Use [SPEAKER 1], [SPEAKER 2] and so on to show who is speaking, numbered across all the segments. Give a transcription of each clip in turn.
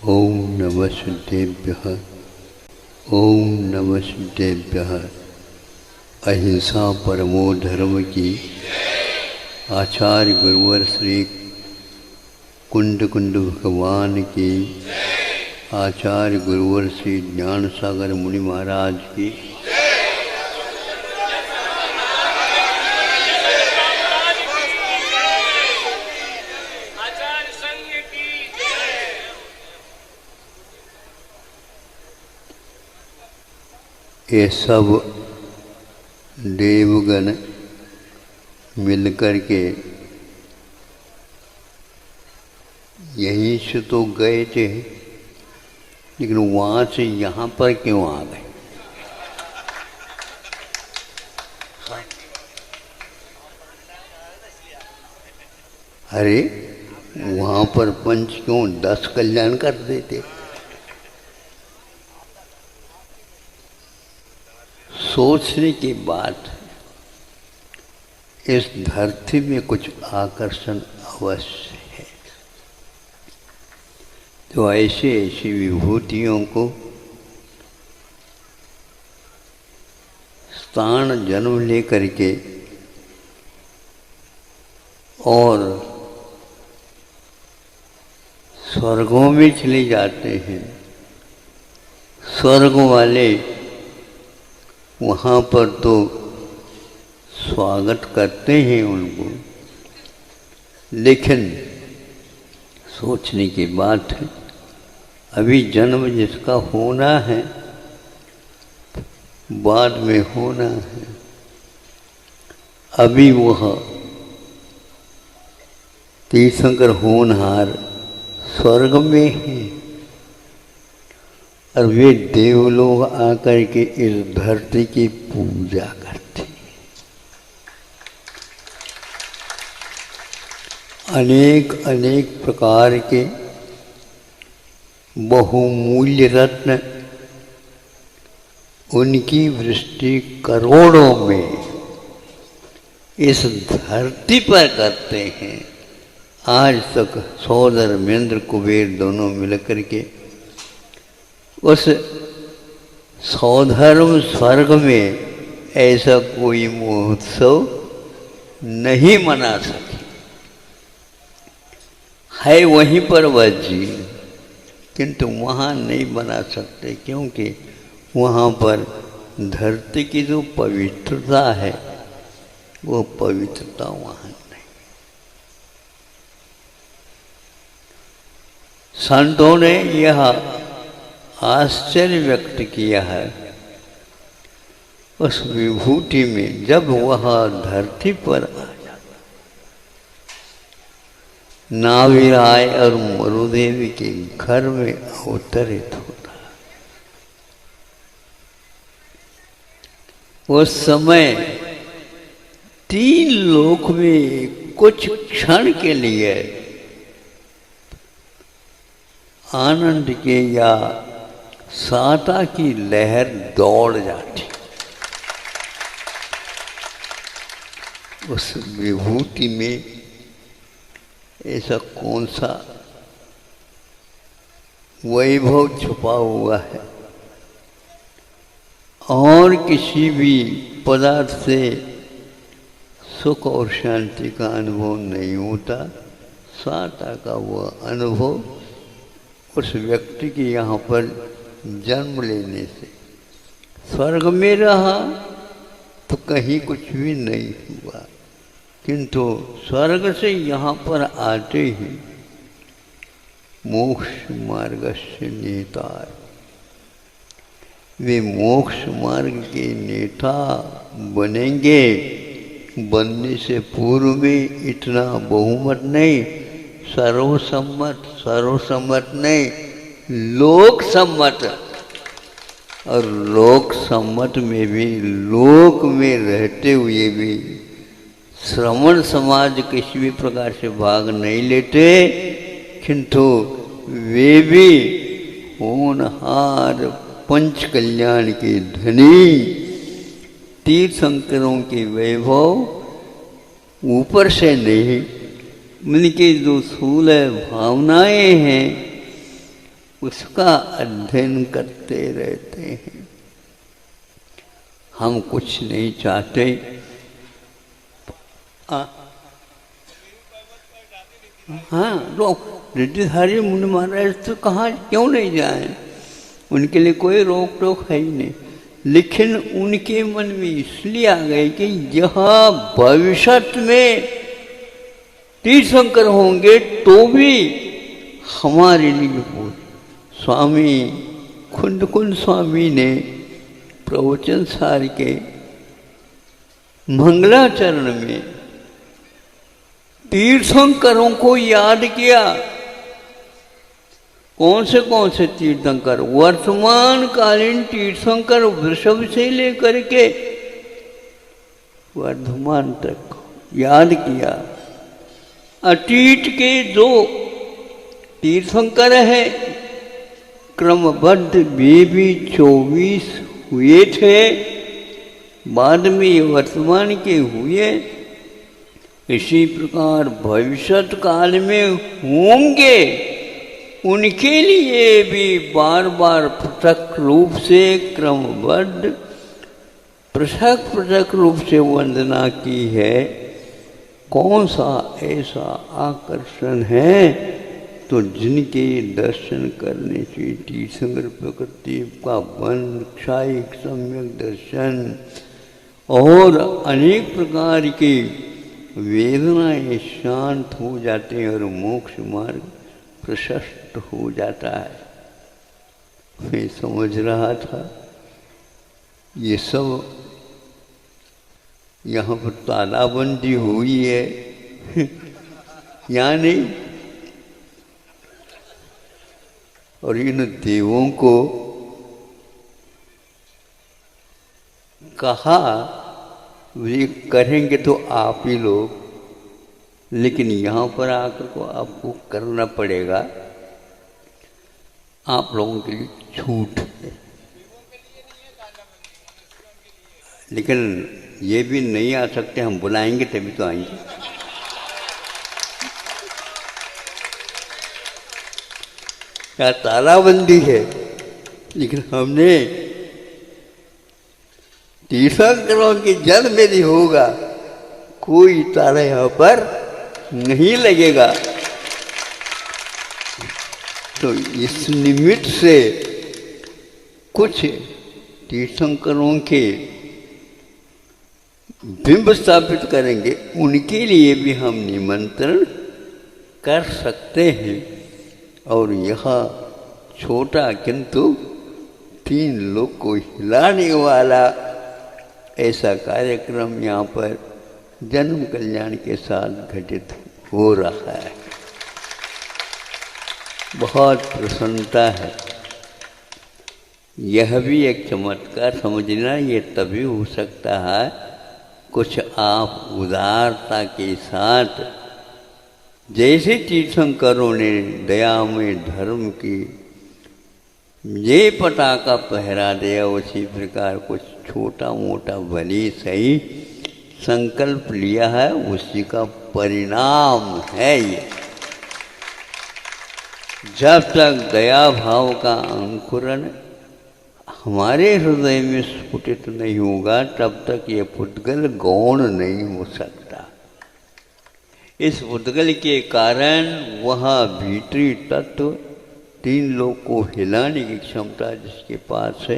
[SPEAKER 1] ओम नमः सिद्धेभ्यः। ओम नमः सिद्धेभ्यः। अहिंसा परमो धर्म की आचार्य गुरुवर श्री कुंड कुंड भगवान की, आचार्य गुरुवर श्री ज्ञान सागर मुनि महाराज की, ये सब देवगण मिलकर के यहीं से तो गए थे, लेकिन वहाँ से यहाँ पर क्यों आ गए? अरे वहाँ पर पंच क्यों 10 कल्याण कर देते? सोचने की बात है। इस धरती में कुछ आकर्षण अवश्य है, तो ऐसे ऐसी विभूतियों को स्थान जन्म लेकर के और स्वर्गों में चले जाते हैं। स्वर्ग वाले वहाँ पर तो स्वागत करते हैं उनको, लेकिन सोचने की बात है, अभी जन्म जिसका होना है बाद में होना है। अभी वह तीर्थंकर होनहार स्वर्ग में है और वे देवलोग आकर के इस धरती की पूजा करते हैं। अनेक अनेक प्रकार के बहुमूल्य रत्न उनकी वृष्टि करोड़ों में इस धरती पर करते हैं। आज तक सौदर मेंद्र कुबेर दोनों मिलकर के उस सौधर्म स्वर्ग में ऐसा कोई महोत्सव नहीं मना सके। है वहीं पर वह जी, किंतु वहाँ नहीं बना सकते, क्योंकि वहाँ पर धरती की जो पवित्रता है वो पवित्रता वहाँ नहीं। संतों ने यह आश्चर्य व्यक्त किया है उस विभूति में, जब वह धरती पर आ जाता, नाविराय और मरुदेवी के घर में अवतरित होता। उस समय 3 लोक में कुछ क्षण के लिए आनंद के या साता की लहर दौड़ जाती। उस विभूति में ऐसा कौन सा वैभव छुपा हुआ है? और किसी भी पदार्थ से सुख और शांति का अनुभव नहीं होता। साता का वह अनुभव उस व्यक्ति की यहाँ पर जन्म लेने से, स्वर्ग में रहा तो कहीं कुछ भी नहीं हुआ, किंतु स्वर्ग से यहाँ पर आते ही मोक्ष मार्ग से नेता, वे मोक्ष मार्ग के नेता बनेंगे। बनने से पूर्व में इतना बहुमत नहीं, सर्वसम्मत नहीं, लोक सम्मत। और लोक सम्मत में भी, लोक में रहते हुए भी श्रमण समाज किसी भी प्रकार से भाग नहीं लेते, किंतु वे भी होनहार पंच कल्याण के धनी तीर्थंकरों के वैभव ऊपर से नहीं, उनकी जो स्थूल भावनाएं हैं उसका अध्ययन करते रहते हैं। हम कुछ नहीं चाहते। हाँ, लोग रिद्धिधारी मुनि महाराज तो कहाँ क्यों नहीं जाए, उनके लिए कोई रोक टोक है ही नहीं। लेकिन उनके मन में इसलिए आ गए कि यह भविष्य में तीर्थंकर होंगे तो भी हमारे लिए हो। स्वामी कुंद कुंद स्वामी ने प्रवचन सार के मंगलाचरण में तीर्थंकरों को याद किया। कौन से तीर्थंकर? वर्तमान कालीन तीर्थंकर वृषभ से लेकर के वर्धमान तक याद किया। अतीत के जो तीर्थंकर है क्रमबद्ध वे भी 24 हुए थे, बाद में ये वर्तमान के हुए। इसी प्रकार भविष्यत काल में होंगे, उनके लिए भी बार बार पृथक रूप से क्रमबद्ध पृथक रूप से वंदना की है। कौन सा ऐसा आकर्षण है तो जिनके दर्शन करने से तीर्थंकर प्रकृति का वन क्षायिक सम्यक दर्शन और अनेक प्रकार की वेदनाएं शांत हो जाते हैं और मोक्ष मार्ग प्रशस्त हो जाता है। मैं समझ रहा था ये सब यहाँ पर तालाबंदी हुई है यहाँ नहीं। और इन देवों को कहा वे करेंगे तो आप ही लोग, लेकिन यहाँ पर आकर को आपको करना पड़ेगा, आप लोगों के लिए छूट है। लेकिन ये भी नहीं आ सकते, हम बुलाएंगे तभी तो आएंगे। क्या तालाबंदी है, लेकिन हमने तीर्थंकरों की जन्म यदि होगा कोई ताला यहाँ पर नहीं लगेगा। तो इस निमित्त से कुछ तीर्थंकरों के बिंब स्थापित करेंगे, उनके लिए भी हम निमंत्रण कर सकते हैं। और यह छोटा किंतु 3 लोग को हिलाने वाला ऐसा कार्यक्रम यहाँ पर जन्म कल्याण के साथ घटित हो रहा है। बहुत प्रसन्नता है। यह भी एक चमत्कार समझना, ये तभी हो सकता है कुछ आप उदारता के साथ, जैसे तीर्थंकरों ने दया में धर्म की ये पताका पहरा दिया, उसी प्रकार कुछ छोटा मोटा भली सही संकल्प लिया है, उसी का परिणाम है ये। जब तक दया भाव का अंकुरण हमारे हृदय में स्फुटित नहीं होगा, तब तक ये पुद्गल गौण नहीं हो सकता। इस पुद्गल के कारण वह भीतरी तत्व 3 लोग को हिलाने की क्षमता जिसके पास है,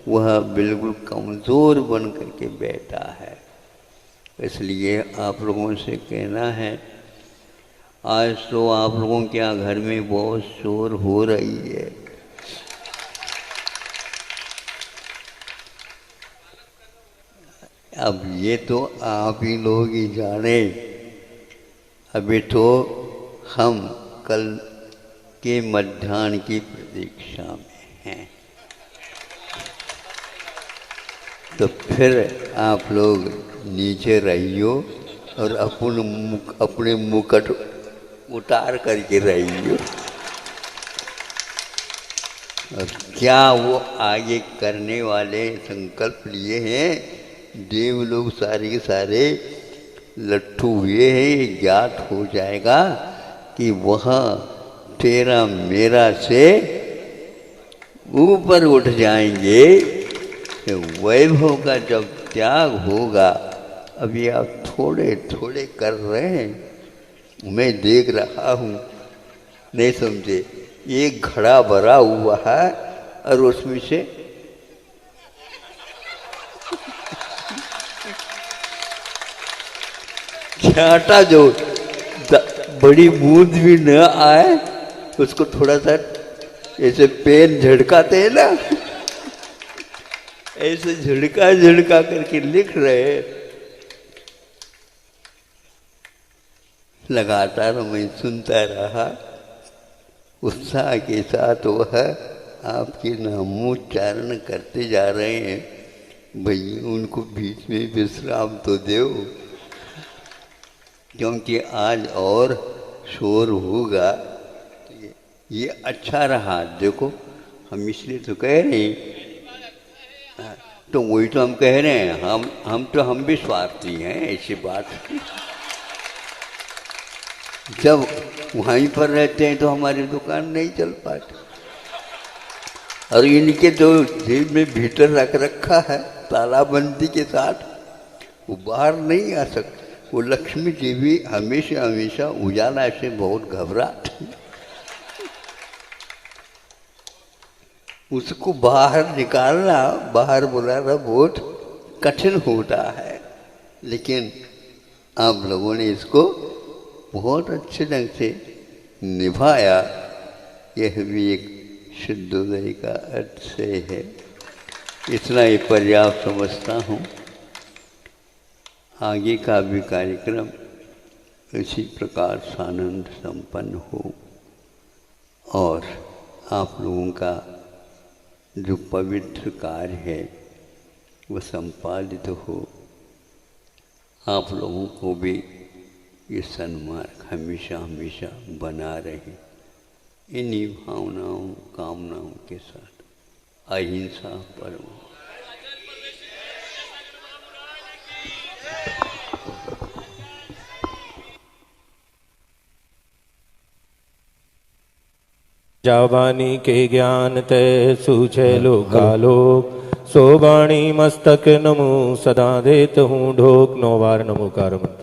[SPEAKER 1] वह बिल्कुल कमज़ोर बन करके बैठा है। इसलिए आप लोगों से कहना है, आज तो आप लोगों के यहाँ घर में बहुत शोर हो रही है। अब ये तो आप ही लोग ही जाने। अभी तो हम कल के मध्याह्न की प्रतीक्षा में हैं। तो फिर आप लोग नीचे रहियो और अपने मुकुट उतार करके रहियो। और क्या वो आगे करने वाले संकल्प लिए हैं, देव लोग सारे के सारे लट्ठू हुए हैं। ये ज्ञात हो जाएगा कि वह तेरा मेरा से ऊपर उठ जाएंगे कि वैभव का जब त्याग होगा। अभी आप थोड़े थोड़े कर रहे हैं, मैं देख रहा हूँ, नहीं समझे। एक घड़ा भरा हुआ है और उसमें से छाटा जो बड़ी बूंद भी न आए, उसको थोड़ा सा ऐसे पेन झड़काते हैं ना, ऐसे झड़का झड़का करके लिख रहे हैं। लगातार मैं सुनता रहा, उत्साह के साथ वह आपके नामोच्चारण करते जा रहे हैं। भैया उनको बीच में विश्राम तो दो, क्योंकि आज और शोर होगा। ये अच्छा रहा। देखो हम इसलिए तो कह रहे हैं, तो वही तो हम कह रहे हैं, हम भी स्वार्थी हैं, ऐसी बात। जब वहीं पर रहते हैं तो हमारी दुकान नहीं चल पाती, और इनके तो जेब में भीतर रख रखा है तालाबंदी के साथ, वो बाहर नहीं आ सकते। वो लक्ष्मी जी भी हमेशा हमेशा उजाला से बहुत घबराती, उसको बाहर निकालना, बाहर बुलाना बहुत कठिन होता है। लेकिन आप लोगों ने इसको बहुत अच्छे ढंग से निभाया। यह भी एक शुद्धोदय का अर्थ से है। इतना ही पर्याप्त समझता हूँ। आगे का भी कार्यक्रम इसी प्रकार सानंद संपन्न हो और आप लोगों का जो पवित्र कार्य है वह संपादित हो। आप लोगों को भी ये सन्मार्ग हमेशा हमेशा बना रहे, इन्हीं भावनाओं कामनाओं के साथ। अहिंसा परमो।
[SPEAKER 2] जावानी के ज्ञान ते सूझे लोकालोक, सो वाणी मस्तक नमो सदा देत हूँ ढोक। 9 बार नमोकार मंत्र।